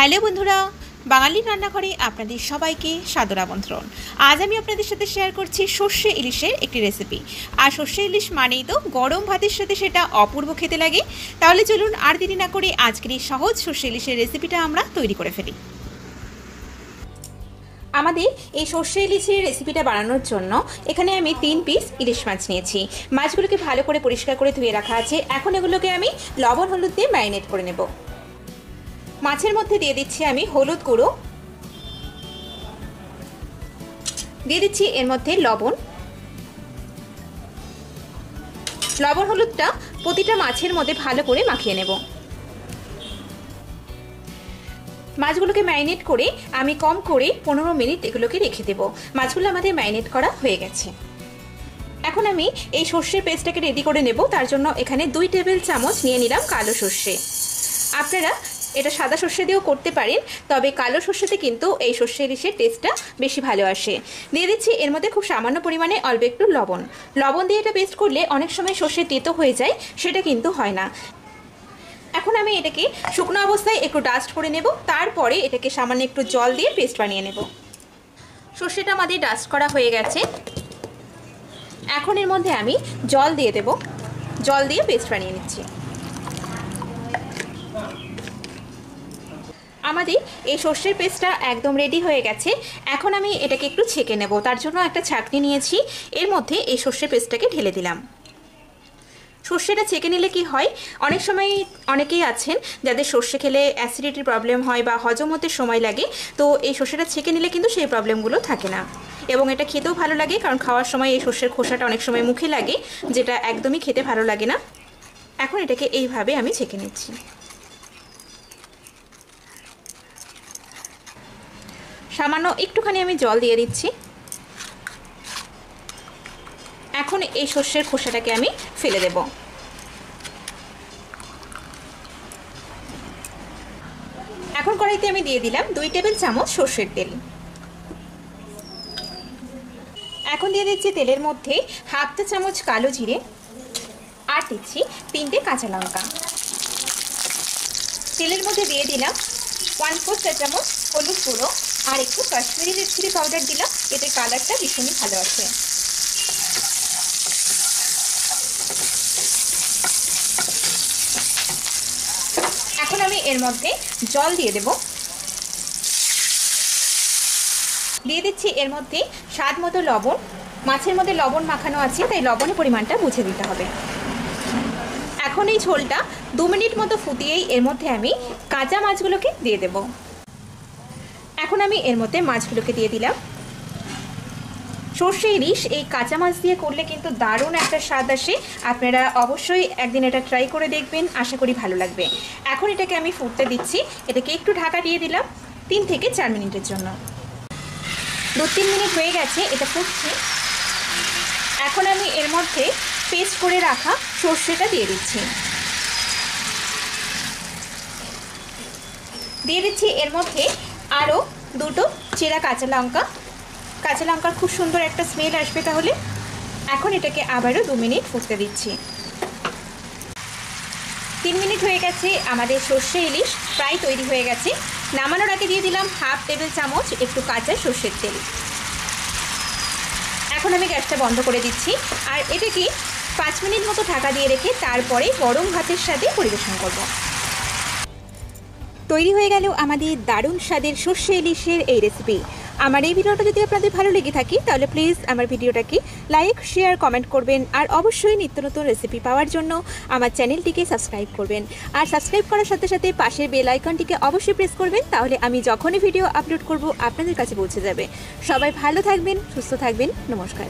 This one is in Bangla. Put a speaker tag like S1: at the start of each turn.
S1: হ্যালো বন্ধুরা, বাঙালির রান্নাঘরে আপনাদের সবাইকে সাদর আমন্ত্রণ। আজ আমি আপনাদের সাথে শেয়ার করছি সর্ষে ইলিশের একটি রেসিপি। আর সর্ষে ইলিশ মানেই তো গরম ভাতের সাথে সেটা অপূর্ব খেতে লাগে। তাহলে চলুন আর দেরি না করে আজকের এই সহজ সর্ষে ইলিশের রেসিপিটা আমরা তৈরি করে ফেলি। আমাদের এই সর্ষে ইলিশের রেসিপিটা বানানোর জন্য এখানে আমি 3 পিস ইলিশ মাছ নিয়েছি। মাছগুলোকে ভালো করে পরিষ্কার করে ধুয়ে রাখা আছে। এখন এগুলোকে আমি লবণ হলুদ দিয়ে ম্যারিনেট করে নেব। মাছের মধ্যে দিয়ে দিচ্ছি আমি হলুদ গুঁড়ো, দিয়ে দিচ্ছি এর মধ্যে লবণ হলুদটা প্রতিটা মাছের মধ্যে ভালো করে মাখিয়ে নেব। মাছগুলোকে ম্যারিনেট করে আমি কম করে 15 মিনিট এগুলোকে রেখে দেব। মাছগুলো আমাদের ম্যারিনেট করা হয়ে গেছে। এখন আমি এই সর্ষের পেস্টটাকে রেডি করে নেব। তার জন্য এখানে 2 টেবিল চামচ নিয়ে নিলাম কালো সর্ষে। আপনারা এটা সাদা সর্ষে দিয়েও করতে পারেন, তবে কালো সর্ষেতে কিন্তু এই সর্ষে ইলিশের টেস্টটা বেশি ভালো আসে। দিয়ে দিচ্ছি এর মধ্যে খুব সামান্য পরিমাণে অল্প একটু লবণ দিয়ে এটা পেস্ট করলে অনেক সময় সর্ষে তেতো হয়ে যায়, সেটা কিন্তু হয় না। এখন আমি এটাকে শুকনো অবস্থায় একটু ডাস্ট করে নেব, তারপরে এটাকে সামান্য একটু জল দিয়ে পেস্ট বানিয়ে নেব। সর্ষেটা আমাদের ডাস্ট করা হয়ে গেছে। এখন এর মধ্যে আমি জল দিয়ে দেব, জল দিয়ে পেস্ট বানিয়ে নিচ্ছি। আমাদের এই সর্ষের পেস্টটা একদম রেডি হয়ে গেছে। এখন আমি এটাকে একটু ছেঁকে নেব। তার জন্য একটা ছাঁকনি নিয়েছি, এর মধ্যে এই সর্ষের পেস্টটাকে ঢেলে দিলাম। সর্ষেটা ছেঁকে নিলে কি হয়, অনেক সময় অনেকেই আছেন যাদের সর্ষে খেলে অ্যাসিডিটির প্রবলেম হয় বা হজম হতে সময় লাগে, তো এই সর্ষেটা ছেঁকে নিলে কিন্তু সেই প্রবলেমগুলো থাকে না। এবং এটা খেতেও ভালো লাগে, কারণ খাওয়ার সময় এই সর্ষের খোসাটা অনেক সময় মুখে লাগে, যেটা একদমই খেতে ভালো লাগে না। এখন এটাকে এইভাবে আমি ছেঁকে নিচ্ছি। সামান্য একটুখানি আমি জল দিয়ে দিচ্ছি। এখন এই সর্ষের খোসাটাকে আমি ফেলে দেব। এখন কড়াইতে আমি দিয়ে দিলাম 2 টেবিল চামচ সর্ষের তেল। এখন দিয়ে দিচ্ছি তেলের মধ্যে 1/2 চামচ কালো জিরে, আর দিচ্ছি 3টে কাঁচা লঙ্কা। তেলের মধ্যে দিয়ে দিলাম 1/4 চা চামচ হলুদ গুঁড়ো আর একটু কাশ্মীরি রেড চিলি পাউডার দিলাম, এতে কালারটা ভীষণই ভালো আসে। এখন আমি এর মধ্যে জল দিয়ে দেব। দিয়ে দিচ্ছি এর মধ্যে স্বাদ মতো লবণ। মাছের মধ্যে লবণ মাখানো আছে, তাই লবণের পরিমাণটা বুঝে দিতে হবে। এখন এই ঝোলটা 2 মিনিট মতো ফুটিয়েই এর মধ্যে আমি কাঁচা মাছগুলোকে দিয়ে দেব। এখন আমি এর মধ্যে মাছগুলোকে দিয়ে দিলাম। সর্ষে ইলিশ এই কাঁচা মাছ দিয়ে করলে কিন্তু দারুণ একটা স্বাদ আসে। আপনারা অবশ্যই একদিন এটা ট্রাই করে দেখবেন, আশা করি ভালো লাগবে। এখন এটাকে আমি ফুটতে দিচ্ছি। এটাকে একটু ঢাকা দিয়ে দিলাম 3 থেকে 4 মিনিটের জন্য। 2-3 মিনিট হয়ে গেছে, এটা ফুটছে। এখন আমি এর মধ্যে পেস্ট করে রাখা সর্ষেটা দিয়ে দিচ্ছি। দিয়ে দিচ্ছি এর মধ্যে আরও 2টো চেরা কাঁচা লঙ্কার খুব সুন্দর একটা স্মেল আসবে তাহলে। এখন এটাকে আবারও 2 মিনিট ফুটতে দিচ্ছি। 3 মিনিট হয়ে গেছে, আমাদের সর্ষে ইলিশ প্রায় তৈরি হয়ে গেছে। নামানোর আগে দিয়ে দিলাম 1/2 টেবিল চামচ একটু কাঁচা সর্ষের তেল। এখন আমি গ্যাসটা বন্ধ করে দিচ্ছি, আর এটাকে 5 মিনিট মতো ঢাকা দিয়ে রেখে তারপরে গরম ভাতের সাথে পরিবেশন করব। তৈরি হয়ে গেল আমাদের দারুণ স্বাদের সর্ষে ইলিশের এই রেসিপি। আমার এই ভিডিওটা যদি আপনাদের ভালো লেগে থাকে তাহলে প্লিজ আমার ভিডিওটাকে লাইক, শেয়ার, কমেন্ট করবেন। আর অবশ্যই নিত্য নতুন রেসিপি পাওয়ার জন্য আমার চ্যানেলটিকে সাবস্ক্রাইব করবেন। আর সাবস্ক্রাইব করার সাথে সাথে পাশের বেল আইকনটিকে অবশ্যই প্রেস করবেন, তাহলে আমি যখনই ভিডিও আপলোড করব আপনাদের কাছে পৌঁছে যাবে। সবাই ভালো থাকবেন, সুস্থ থাকবেন। নমস্কার।